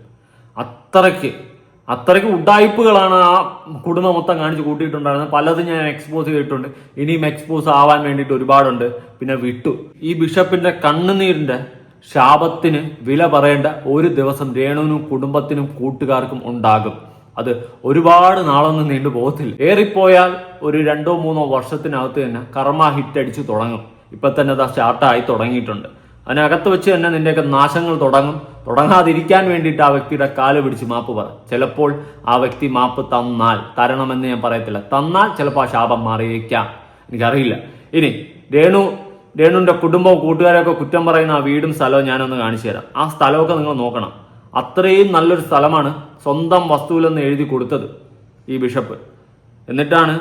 അത്രയ്ക്ക് ഉഡായിപ്പുകളാണ് ആ കുടുംബം മൊത്തം കാണിച്ച് കൂട്ടിയിട്ടുണ്ടായിരുന്നത്. പലതും ഞാൻ എക്സ്പോസ് ചെയ്തിട്ടുണ്ട്. ഇനിയും എക്സ്പോസ് ആവാൻ വേണ്ടിയിട്ട് ഒരുപാടുണ്ട്. പിന്നെ വിട്ടു. ഈ ബിഷപ്പിന്റെ കണ്ണുനീരിന്റെ ശാപത്തിന് വില പറയേണ്ട ഒരു ദിവസം രേണുവിനും കുടുംബത്തിനും കൂട്ടുകാർക്കും ഉണ്ടാകും. അത് ഒരുപാട് നാളൊന്നും നീണ്ടു പോകത്തില്ല. ഏറിപ്പോയാൽ ഒരു 2-3 വർഷത്തിനകത്ത് തന്നെ കർമ്മ ഹിറ്റ് അടിച്ച് തുടങ്ങും. ഇപ്പൊ തന്നെ അത് സ്റ്റാർട്ടായി തുടങ്ങിയിട്ടുണ്ട്. അതിനകത്ത് വെച്ച് തന്നെ നിന്റെയൊക്കെ നാശങ്ങൾ തുടങ്ങാതിരിക്കാൻ വേണ്ടിയിട്ട് ആ വ്യക്തിയുടെ കാല് പിടിച്ച് മാപ്പ് പറ. ചിലപ്പോൾ ആ വ്യക്തി മാപ്പ് തരണമെന്ന് ഞാൻ പറയത്തില്ല. തന്നാൽ ചിലപ്പോൾ ആ ശാപം മാറിയേക്കാം, എനിക്കറിയില്ല. ഇനി രേണുവിന്റെ കുടുംബവും കൂട്ടുകാരൊക്കെ കുറ്റം പറയുന്ന ആ വീടും സ്ഥലവും ഞാനൊന്ന് കാണിച്ചു തരാം. ആ സ്ഥലമൊക്കെ നിങ്ങൾ നോക്കണം. അത്രയും നല്ലൊരു സ്ഥലമാണ് സ്വന്തം വസ്തുവിലെന്ന് എഴുതി കൊടുത്തത് ഈ ബിഷപ്പ്. എന്നിട്ടാണ്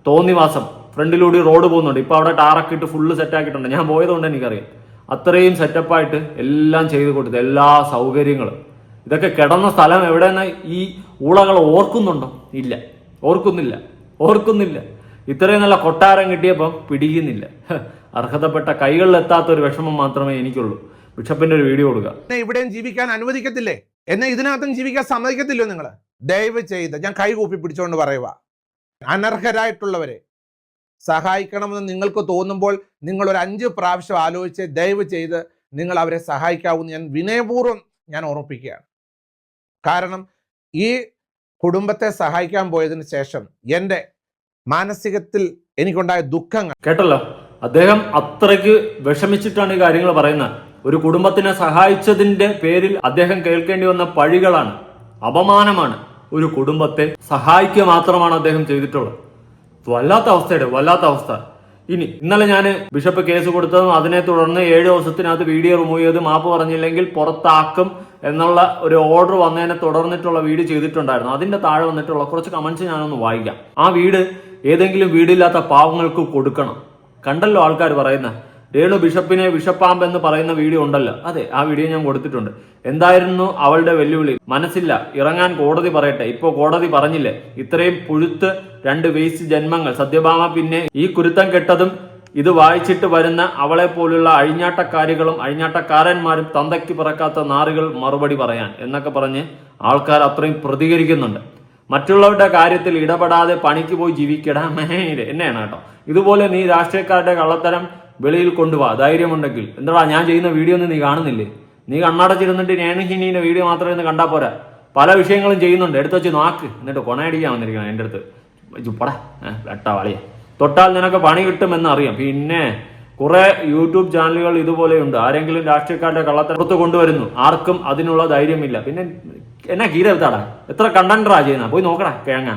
തോന്നിവാസം. ഫ്രണ്ടിലൂടെ റോഡ് പോകുന്നുണ്ട്. ഇപ്പൊ അവിടെ ടാറൊക്കെ ഇട്ട് ഫുള്ള് സെറ്റാക്കിയിട്ടുണ്ട്. ഞാൻ പോയതുകൊണ്ട് എനിക്കറിയാം. അത്രയും സെറ്റപ്പായിട്ട് എല്ലാം ചെയ്തു കൊടുത്തു, എല്ലാ സൗകര്യങ്ങളും. ഇതൊക്കെ കിടന്ന സ്ഥലം എവിടെയെന്ന് ഈ ഊളകൾ ഓർക്കുന്നുണ്ടോ? ഇല്ല, ഓർക്കുന്നില്ല. ഇത്രയും നല്ല കൊട്ടാരം കിട്ടിയപ്പോൾ പിടിക്കുന്നില്ല. അർഹതപ്പെട്ട കൈകളിലെത്താത്ത ഒരു വിഷമം മാത്രമേ എനിക്കുള്ളൂ. ബിഷപ്പിന്റെ ഒരു വീഡിയോ കൊടുക്കുക. എന്നെ ഇവിടെയും ജീവിക്കാൻ അനുവദിക്കത്തില്ലേ? എന്നെ ഇതിനകത്തും ജീവിക്കാൻ സമ്മതിക്കത്തില്ലോ നിങ്ങൾ? ദയവ് ചെയ്ത് ഞാൻ കൈകൂപ്പി പിടിച്ചുകൊണ്ട് പറയുക, അനർഹരായിട്ടുള്ളവരെ സഹായിക്കണമെന്ന് നിങ്ങൾക്ക് തോന്നുമ്പോൾ നിങ്ങൾ ഒരു 5 പ്രാവശ്യം ആലോചിച്ച് ദയവ് ചെയ്ത് നിങ്ങൾ അവരെ സഹായിക്കാവുന്ന ഞാൻ വിനയപൂർവ്വം ഞാൻ ഓർമ്മിപ്പിക്കുകയാണ്. കാരണം ഈ കുടുംബത്തെ സഹായിക്കാൻ പോയതിന് ശേഷം എൻ്റെ മാനസികത്തിൽ എനിക്കുണ്ടായ ദുഃഖങ്ങൾ കേട്ടല്ലോ. അദ്ദേഹം അത്രയ്ക്ക് വിഷമിച്ചിട്ടാണ് ഈ കാര്യങ്ങൾ പറയുന്നത്. ഒരു കുടുംബത്തിനെ സഹായിച്ചതിന്റെ പേരിൽ അദ്ദേഹം കേൾക്കേണ്ടി വന്ന പഴികളാണ്, അപമാനമാണ്. ഒരു കുടുംബത്തെ സഹായിക്കുക മാത്രമാണ് അദ്ദേഹം ചെയ്തിട്ടുള്ളത്. വല്ലാത്ത അവസ്ഥ. ഇന്നലെ ഞാൻ ബിഷപ്പ് കേസ് കൊടുത്തതും അതിനെ തുടർന്ന് 7 ദിവസത്തിനകത്ത് വീഡിയോ റിമൂവ് ചെയ്ത് മാപ്പ് പറഞ്ഞില്ലെങ്കിൽ പുറത്താക്കും എന്നുള്ള ഒരു ഓർഡർ വന്നതിനെ തുടർന്നിട്ടുള്ള വീഡിയോ ചെയ്തിട്ടുണ്ടായിരുന്നു. അതിന്റെ താഴെ വന്നിട്ടുള്ള കുറച്ച് കമന്റ്സ് ഞാനൊന്ന് വായിക്കാം. ആ വീട് ഏതെങ്കിലും വീടില്ലാത്ത പാവങ്ങൾക്ക് കൊടുക്കണം. കണ്ടല്ലോ ആൾക്കാർ പറയുന്ന രേണു ബിഷപ്പിനെ വിഷപ്പാമ്പ് എന്ന് പറയുന്ന വീഡിയോ ഉണ്ടല്ലോ. അതെ, ആ വീഡിയോ ഞാൻ കൊടുത്തിട്ടുണ്ട്. എന്തായിരുന്നു അവളുടെ വെല്ലുവിളി? മനസ്സില്ല, ഇറങ്ങാൻ കോടതി പറയട്ടെ. ഇപ്പോ കോടതി പറഞ്ഞില്ലേ, ഇത്രയും പുഴുത്ത് 2 വേസ്റ്റ് ജന്മങ്ങൾ സത്യഭാമ, പിന്നെ ഈ കുരുത്തം കെട്ടതും ഇത് വായിച്ചിട്ട് വരുന്ന അവളെ പോലുള്ള അഴിഞ്ഞാട്ടക്കാരികളും അഴിഞ്ഞാട്ടക്കാരന്മാരും തന്തയ്ക്ക് പിറക്കാത്ത നാറുകൾ മറുപടി പറയാൻ എന്നൊക്കെ പറഞ്ഞ് ആൾക്കാർ അത്രയും പ്രതികരിക്കുന്നുണ്ട്. മറ്റുള്ളവരുടെ കാര്യത്തിൽ ഇടപെടാതെ പണിക്ക് പോയി ജീവിക്കടാ എന്നെയാണ് കേട്ടോ. ഇതുപോലെ നീ രാഷ്ട്രീയക്കാരുടെ കള്ളത്തരം വെളിയിൽ കൊണ്ടുപോവാ ധൈര്യമുണ്ടെങ്കിൽ. എന്താ ഞാൻ ചെയ്യുന്ന വീഡിയോ ഒന്നും നീ കാണുന്നില്ലേ? നീ കണ്ണടച്ചിരുന്നിട്ട് രേണുഹിനിയുടെ വീഡിയോ മാത്രം ഇന്ന് കണ്ടാൽ പോരാ. പല വിഷയങ്ങളും ചെയ്യുന്നുണ്ട്. എടുത്ത് വെച്ച് നോക്ക്. എന്നിട്ട് കൊണയടിക്കാൻ വന്നിരിക്കണം എൻ്റെ അടുത്ത്. ചുപ്പടാ വെട്ട വളിയ തൊട്ടാൽ നിനക്ക് പണി കിട്ടുമെന്ന് അറിയാം. പിന്നെ കുറെ യൂട്യൂബ് ചാനലുകൾ ഇതുപോലെയുണ്ട്. ആരെങ്കിലും രാഷ്ട്രീയക്കാരുടെ കള്ളത്തരത്ത് കൊണ്ടുവരുന്നു, ആർക്കും അതിനുള്ള ധൈര്യമില്ല. പിന്നെ എന്നാ കീരെടുത്താടാ, എത്ര കണ്ടന്ററാ ചെയ്യുന്ന, പോയി നോക്കടാ കിഴങ്ങ.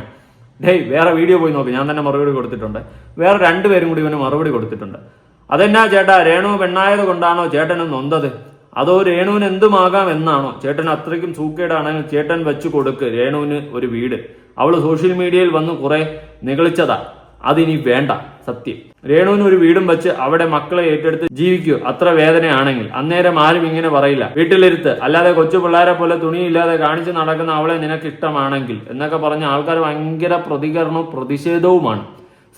വേറെ വീഡിയോ പോയി നോക്ക്, ഞാൻ തന്നെ മറുപടി കൊടുത്തിട്ടുണ്ട്. വേറെ 2 പേരും കൂടി ഇവന് മറുപടി കൊടുത്തിട്ടുണ്ട്. അതെന്നാ ചേട്ടാ, രേണു പെണ്ണായത് കൊണ്ടാണോ ചേട്ടന് നൊന്തത്? അതോ രേണുവിന് എന്തുമാകാം എന്നാണോ? ചേട്ടൻ അത്രയ്ക്കും സൂക്കേടാണെങ്കിൽ ചേട്ടൻ വെച്ചു കൊടുക്ക് രേണുവിന് ഒരു വീട്. അവള് സോഷ്യൽ മീഡിയയിൽ വന്ന് കുറെ നിഗളിച്ചതാ, അതിനി വേണ്ട. സത്യം, രേണുവിന് ഒരു വീടും വെച്ച് അവിടെ മക്കളെ ഏറ്റെടുത്ത് ജീവിക്കൂ. അത്ര വേദനയാണെങ്കിൽ അന്നേരം ആരും ഇങ്ങനെ പറയില്ല, വീട്ടിലിരുത്ത്, അല്ലാതെ കൊച്ചു പിള്ളേരെ പോലെ തുണിയില്ലാതെ കാണിച്ച് നടക്കുന്ന അവളെ നിനക്ക് ഇഷ്ടമാണെങ്കിൽ എന്നൊക്കെ പറഞ്ഞ ആൾക്കാർ ഭയങ്കര പ്രതികരണവും പ്രതിഷേധവുമാണ്.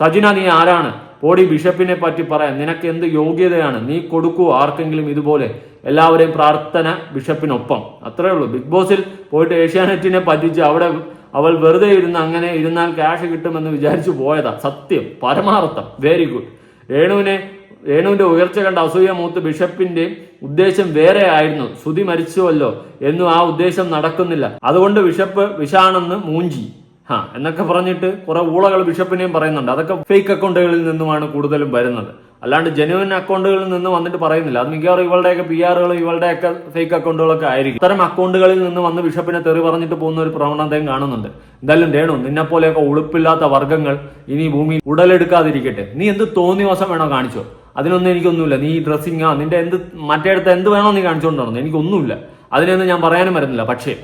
സജിന, നീ ആരാണ് പോടി ബിഷപ്പിനെ പറ്റി പറയാൻ? നിനക്ക് എന്ത് യോഗ്യതയാണ്? നീ കൊടുക്കൂ ആർക്കെങ്കിലും ഇതുപോലെ? എല്ലാവരെയും പ്രാർത്ഥന ബിഷപ്പിനൊപ്പം. അത്രേ ഉള്ളൂ. ബിഗ് ബോസിൽ പോയിട്ട് ഏഷ്യാനെറ്റിനെ പറ്റിച്ച് അവിടെ അവൾ വെറുതെ ഇരുന്ന് അങ്ങനെ ഇരുന്നാൽ ക്യാഷ് കിട്ടുമെന്ന് വിചാരിച്ചു പോയതാ. സത്യം, പരമാർത്ഥം. Very good. രേണുവിന്റെ ഉയർച്ച കണ്ട അസൂയ മൂത്ത് ബിഷപ്പിന്റെ ഉദ്ദേശം വേറെ ആയിരുന്നു. ശ്രുതി മരിച്ചുവല്ലോ എന്നും ആ ഉദ്ദേശം നടക്കുന്നില്ല, അതുകൊണ്ട് ബിഷപ്പ് വിഷാണെന്ന് മൂഞ്ചി എന്നൊക്കെ പറഞ്ഞിട്ട് കുറെ ഊളകൾ ബിഷപ്പിനെയും പറയുന്നുണ്ട്. അതൊക്കെ ഫേക്ക് അക്കൗണ്ടുകളിൽ നിന്നുമാണ് കൂടുതലും വരുന്നത്, അല്ലാണ്ട് ജെനുവിൻ അക്കൗണ്ടുകളിൽ നിന്ന് വന്നിട്ട് പറയുന്നില്ല. അത് മിക്കവാറും ഇവളുടെയൊക്കെ PR ഇവളുടെയൊക്കെ ഫേക്ക് അക്കൗണ്ടുകളൊക്കെ ആയിരിക്കും. ഇത്തരം അക്കൗണ്ടുകളിൽ നിന്ന് വന്ന് ബിഷപ്പിനെ തെറി പറഞ്ഞിട്ട് പോകുന്ന ഒരു പ്രവണതയും കാണുന്നുണ്ട്. എന്തായാലും രേണു, നിന്നെ പോലെയൊക്കെ ഉളുപ്പില്ലാത്ത വർഗ്ഗങ്ങൾ ഇനി ഭൂമിയിൽ ഉടലെടുക്കാതിരിക്കട്ടെ. നീ എന്ത് തോന്നിവാസം വേണോ കാണിച്ചോ, അതിനൊന്നും എനിക്കൊന്നുമില്ല. നീ ഡ്രസ്സിങ്ങാ നിന്റെ മറ്റേടത്ത് എന്ത് വേണോ നീ കാണിച്ചുകൊണ്ട് നടന്നു, എനിക്കൊന്നുമില്ല. അതിനൊന്നും ഞാൻ പറയാനും വരുന്നില്ല. പക്ഷേ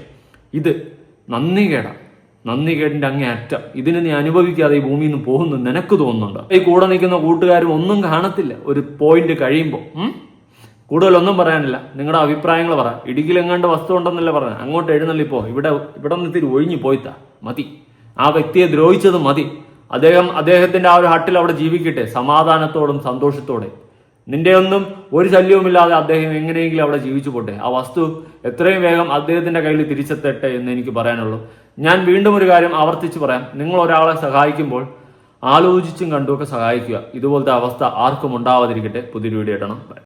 ഇത് നന്ദികേടിന്റെ അങ്ങേ അറ്റം. ഇതിന് നീ അനുഭവിക്കാതെ ഈ ഭൂമിയിൽ നിന്ന് പോകുന്നു നിനക്ക് തോന്നുന്നുണ്ടോ? ഈ കൂടെ നിൽക്കുന്ന കൂട്ടുകാരും ഒന്നും കാണത്തില്ല ഒരു പോയിന്റ് കഴിയുമ്പോൾ. കൂടുതലൊന്നും പറയാനില്ല, നിങ്ങളുടെ അഭിപ്രായങ്ങൾ പറ. ഇടുക്കിയിലെങ്ങാണ്ട് വസ്തു ഉണ്ടെന്നല്ലേ പറഞ്ഞത്, അങ്ങോട്ട് എഴുന്നള്ളിപ്പോ. ഇവിടെ നിന്ന് ഇത്തിരി ഒഴിഞ്ഞു പോയിത്താ മതി. ആ വ്യക്തിയെ ദ്രോഹിച്ചത് മതി. അദ്ദേഹത്തിന്റെ ആ ഒരു ഹട്ടിൽ അവിടെ ജീവിക്കട്ടെ സമാധാനത്തോടും സന്തോഷത്തോടെ. നിന്റെ ഒന്നും ഒരു ശല്യവുമില്ലാതെ അദ്ദേഹം എങ്ങനെയെങ്കിലും അവിടെ ജീവിച്ചു പോട്ടെ. ആ വസ്തു എത്രയും വേഗം അദ്ദേഹത്തിന്റെ കയ്യിൽ തിരിച്ചെത്തട്ടെ എന്ന് എനിക്ക് പറയാനുള്ളൂ. ഞാൻ വീണ്ടും ഒരു കാര്യം ആവർത്തിച്ച് പറയാം, നിങ്ങൾ ഒരാളെ സഹായിക്കുമ്പോൾ ആലോചിച്ചും കണ്ടുമൊക്കെ സഹായിക്കുക. ഇതുപോലത്തെ അവസ്ഥ ആർക്കും ഉണ്ടാവാതിരിക്കട്ടെ. പുതിയൊരു വീഡിയോ ഇടണം.